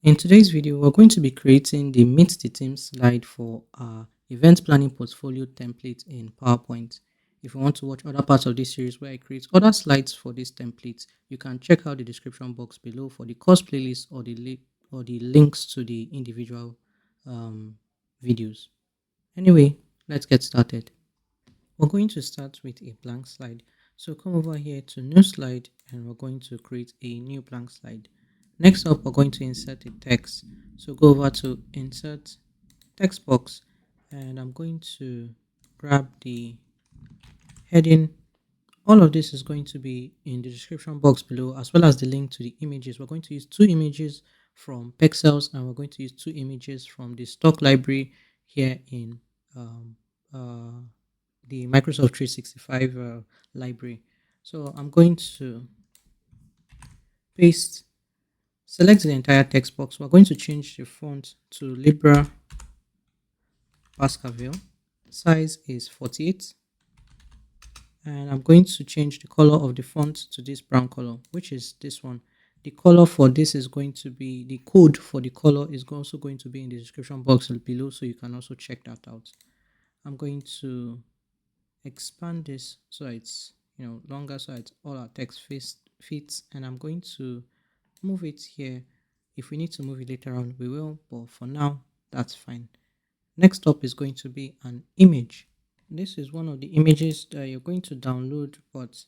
In today's video, we're going to be creating the Meet the Team slide for our event planning portfolio template in PowerPoint. If you want to watch other parts of this series where I create other slides for this template, you can check out the description box below for the course playlist or the links to the individual um, videos. Anyway, let's get started. We're going to start with a blank slide. So come over here to new slide and we're going to create a new blank slide. Next up, we're going to insert a text. So go over to insert text box and I'm going to grab the heading. All of this is going to be in the description box below as well as the link to the images. We're going to use two images from Pexels and we're going to use two images from the stock library here in um, uh, the Microsoft 365 library. So I'm going to paste, select the entire text box. We're going to change the font to Libra Baskerville. Size is 48. And I'm going to change the color of the font to this brown color, which is this one. The color for this is going to be, the code for the color is also going to be in the description box below, so you can also check that out. I'm going to expand this so it's longer, so it's all our text fits, and I'm going to move it here. If we need to move it later on, we will, but for now that's fine. Next up is going to be an image. This is one of the images that you're going to download, but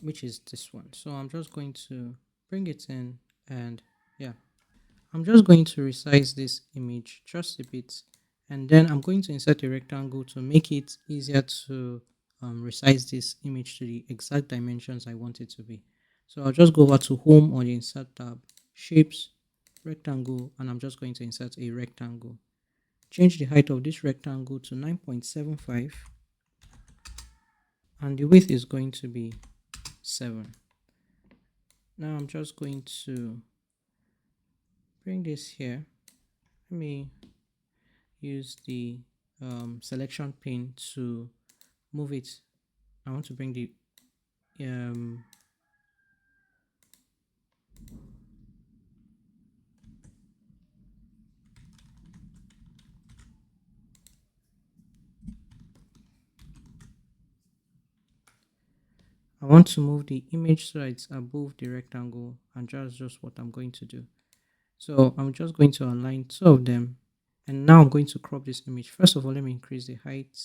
which is this one. So I'm just going to bring it in, and yeah, I'm just going to resize this image just a bit, and then I'm going to insert a rectangle to make it easier to resize this image to the exact dimensions I want it to be. So I'll just go over to Home on the Insert tab, Shapes, Rectangle, and I'm just going to insert a rectangle. Change the height of this rectangle to 9.75 and the width is going to be 7. Now I'm just going to bring this here. Let me use the selection pane to move it. I want to bring the I want to move the image so it's above the rectangle, and just what I'm going to do. So I'm just going to align two of them, and now I'm going to crop this image. First of all, let me increase the height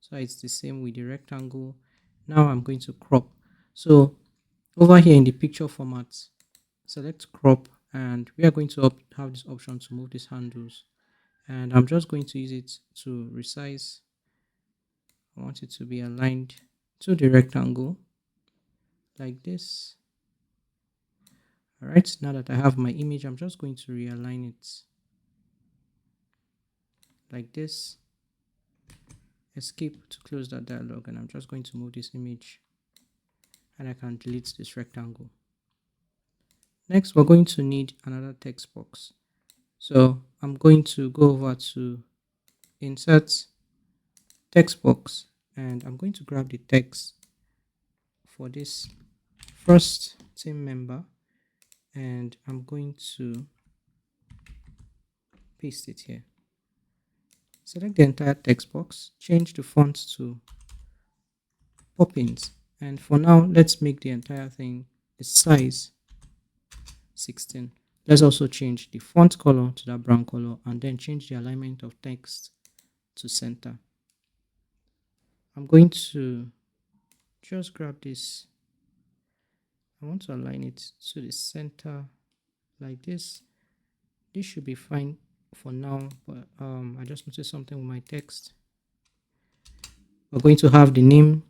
so it's the same with the rectangle. Now I'm going to crop. So over here in the picture format, select crop, and we are going to have this option to move these handles, and I'm just going to use it to resize. I want it to be aligned to the rectangle like this. All right, now that I have my image, I'm just going to realign it like this. Escape to close that dialog, and I'm just going to move this image, and I can delete this rectangle. Next, we're going to need another text box. So I'm going to go over to Insert Text Box, and I'm going to grab the text for this first team member, and I'm going to paste it here. Select the entire text box, change the font to Poppins, and for now, let's make the entire thing the size 16. Let's also change the font color to that brown color, and then change the alignment of text to center. I'm going to just grab this. I want to align it to the center like this. This should be fine for now, but I just noticed something with my text. We're going to have the name,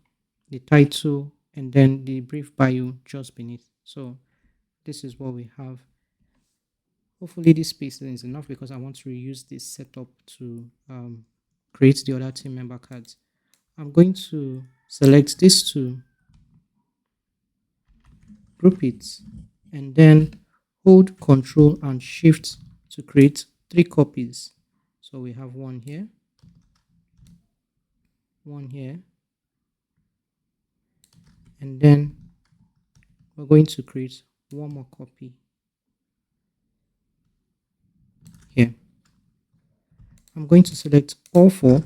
the title, and then the brief bio just beneath. So this is what we have. Hopefully this spacing is enough because I want to reuse this setup to create the other team member cards. I'm going to select these two, group it, and then hold Control and Shift to create 3 copies. So we have one here, and then we're going to create one more copy I'm going to select all four,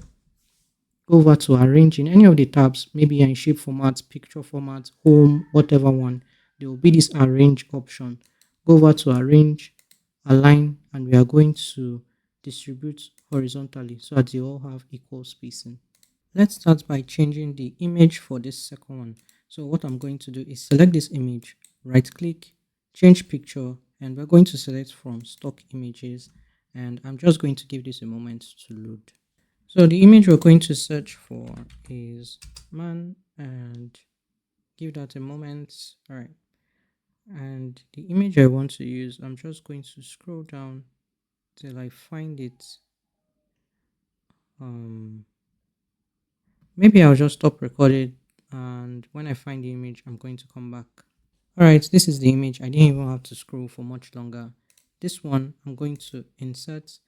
go over to arrange in any of the tabs, maybe in shape format, picture format, home, whatever one. There will be this arrange option. Go over to arrange, align, and we are going to distribute horizontally so that they all have equal spacing. Let's start by changing the image for this second one. So what I'm going to do is select this image, right click, change picture, and we're going to select from stock images, and I'm just going to give this a moment to load. So the image we're going to search for is man, and give that a moment. All right. And the image I want to use, I'm just going to scroll down till I find it. Maybe I'll just stop recording, and when I find the image, I'm going to come back. All right, this is the image. I didn't even have to scroll for much longer. This one, I'm going to insert,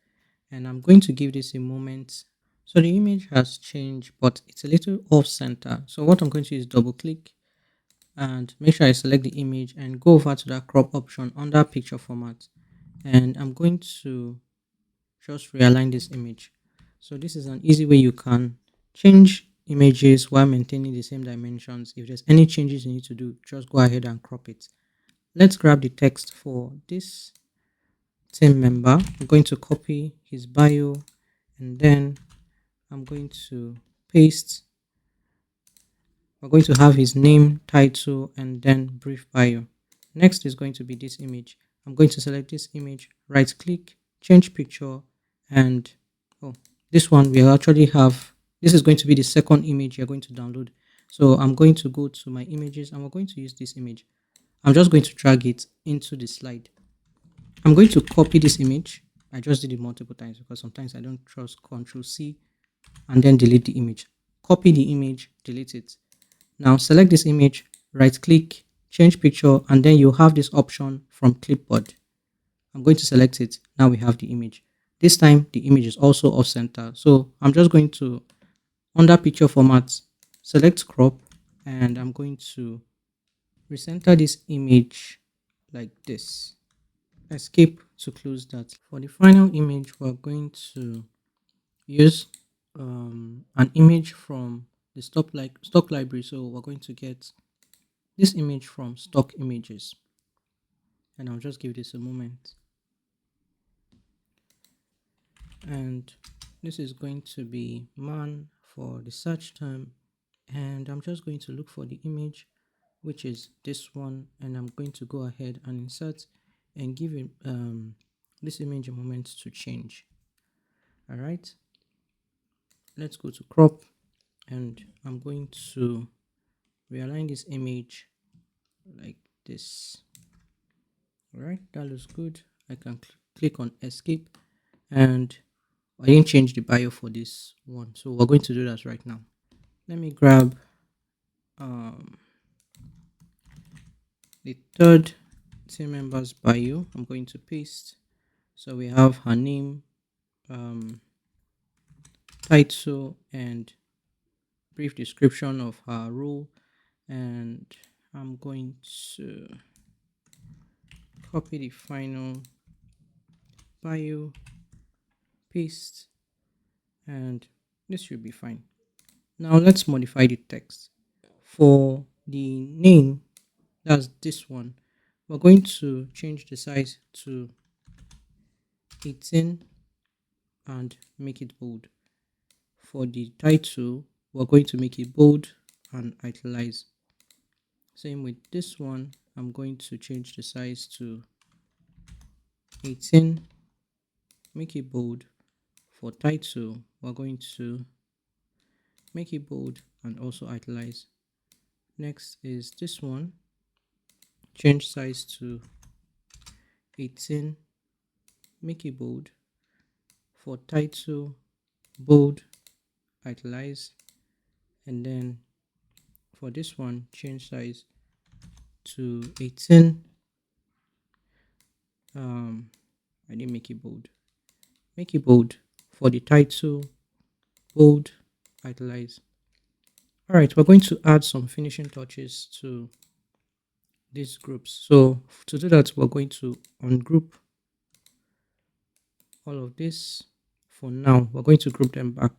and I'm going to give this a moment. So the image has changed, but it's a little off center. So what I'm going to do is double click and make sure I select the image and go over to that crop option under picture format. And I'm going to just realign this image. So this is an easy way you can change images while maintaining the same dimensions. If there's any changes you need to do, just go ahead and crop it. Let's grab the text for this team member. I'm going to copy his bio, and then I'm going to paste. We're going to have his name, title, and then brief bio. Next is going to be this image. I'm going to select this image, right click, change picture, and oh, this one we actually have. This is going to be the second image you're going to download. So I'm going to go to my images, and we're going to use this image. I'm just going to drag it into the slide. I'm going to copy this image. I just did it multiple times because sometimes I don't trust Control C and then delete the image. Copy the image, delete it. Now select this image, right click, change picture, and then you have this option from clipboard. I'm going to select it. Now we have the image. This time the image is also off center. So I'm just going to, under picture format, select crop, and I'm going to recenter this image like this. Escape to close that. For the final image, we're going to use an image from the stock library. So we're going to get this image from stock images, and I'll just give this a moment. And this is going to be man for the search term, and I'm just going to look for the image, which is this one, and I'm going to go ahead and insert and give it this image a moment to change. All right, let's go to crop, and I'm going to realign this image like this. All right, that looks good. I can click on escape, and I didn't change the bio for this one, so we're going to do that right now. Let me grab the third team member's bio. I'm going to paste. So we have her name, title, and brief description of her role. And I'm going to copy the final bio, paste, and this should be fine. Now let's modify the text. For the name, that's this one, we're going to change the size to 18 and make it bold. For the title, we're going to make it bold and italize. Same with this one, I'm going to change the size to 18, make it bold. For title, we're going to make it bold and also italize. Next is this one, change size to 18, make it bold. For title, bold, italize, and then for this one, change size to 18. I didn't make it bold. Make it bold. For the title, bold, italize. All right, we're going to add some finishing touches to these groups. So to do that, we're going to ungroup all of this For now, we're going to group them back.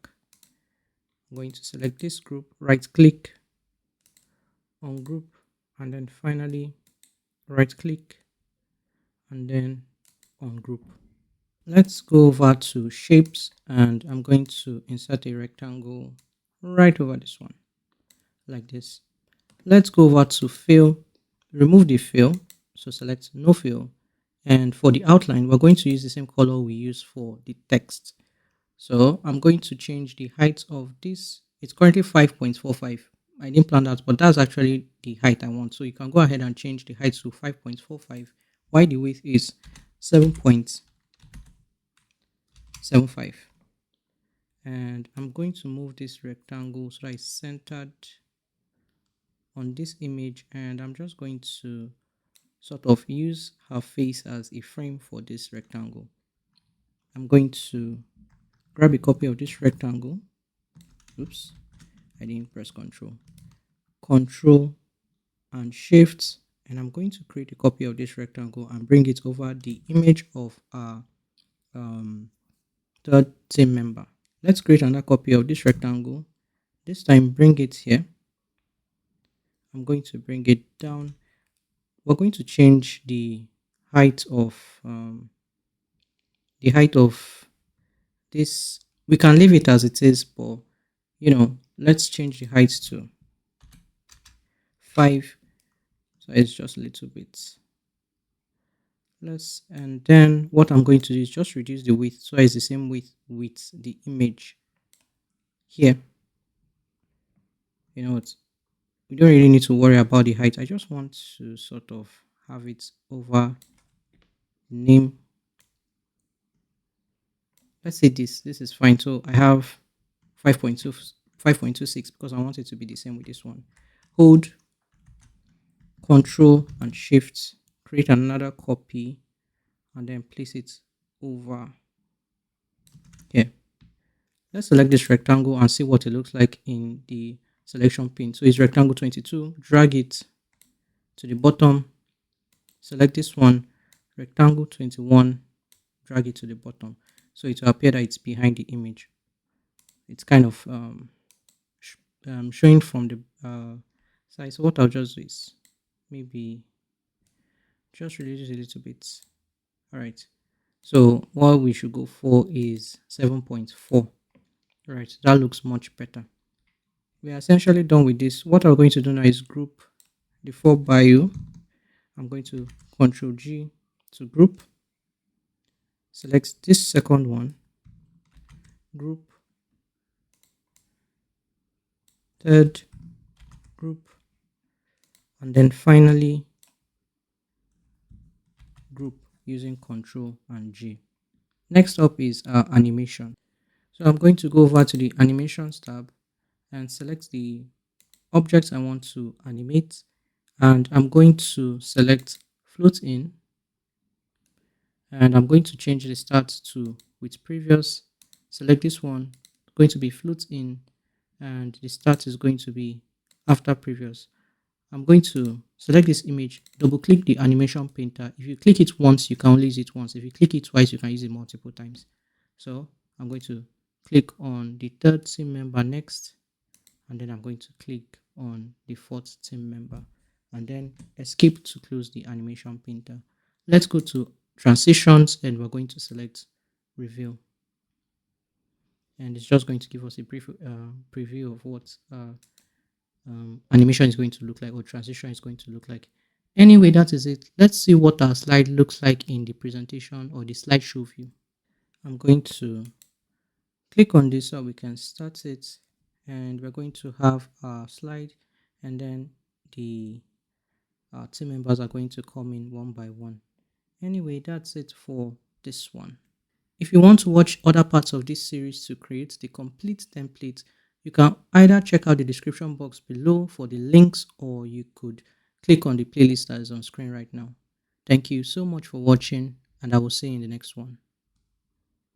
I'm going to select this group, right click on group, and then finally right click and then on group. Let's go over to shapes, and I'm going to insert a rectangle right over this one like this. Let's go over to fill, remove the fill, so select no fill, and for the outline we're going to use the same color we use for the text. So I'm going to change the height of this. It's currently 5.45. I didn't plan that, but that's actually the height I want. So you can go ahead and change the height to 5.45, while the width is 7.75. And I'm going to move this rectangle so that it's centered on this image, and I'm just going to sort of use her face as a frame for this rectangle. I'm going to grab a copy of this rectangle. Oops, I didn't press Control and Shift, and I'm going to create a copy of this rectangle and bring it over the image of our um, third team member. Let's create another copy of this rectangle. This time, bring it here. I'm going to bring it down. We're going to change height of um, the height of this. We can leave it as it is, but let's change the height to 5. So it's just a little bit. And then what I'm going to do is just reduce the width so it's the same width with the image here. You know what? We don't really need to worry about the height. I just want to sort of have it over name. Let's say this is fine. So I have 5.26 because I want it to be the same with this one. Hold Control and Shift, create another copy, and then place it over here. Let's select this rectangle and see what it looks like in the selection pane. So it's rectangle 22. Drag it to the bottom. Select this one, rectangle 21. Drag it to the bottom. So it will appear that it's behind the image. It's kind of showing from the side. So what I'll just do is maybe just reduce it a little bit. All right. So what we should go for is 7.4. All right. That looks much better. We are essentially done with this. What I'm going to do now is group the 4 bio. I'm going to Control G to group. Select this second one. Group. Third group. And then finally group using Control and G. Next up is animation. So I'm going to go over to the animations tab and select the objects I want to animate, and I'm going to select float in, and I'm going to change the start to with previous. Select this one, going to be float in, and the start is going to be after previous. I'm going to select this image, double click the animation painter. If you click it once, you can only use it once. If you click it twice, you can use it multiple times. So I'm going to click on the third team member next, and then I'm going to click on the fourth team member, and then escape to close the animation painter. Let's go to transitions, and we're going to select reveal, and it's just going to give us a brief preview of what animation is going to look like, or transition is going to look like. Anyway, that is it. Let's see what our slide looks like in the presentation or the slideshow view. I'm going to click on this so we can start it, and we're going to have our slide, and then the team members are going to come in one by one. Anyway, that's it for this one. If you want to watch other parts of this series to create the complete template, you can either check out the description box below for the links, or you could click on the playlist that is on screen right now. Thank you so much for watching, and I will see you in the next one.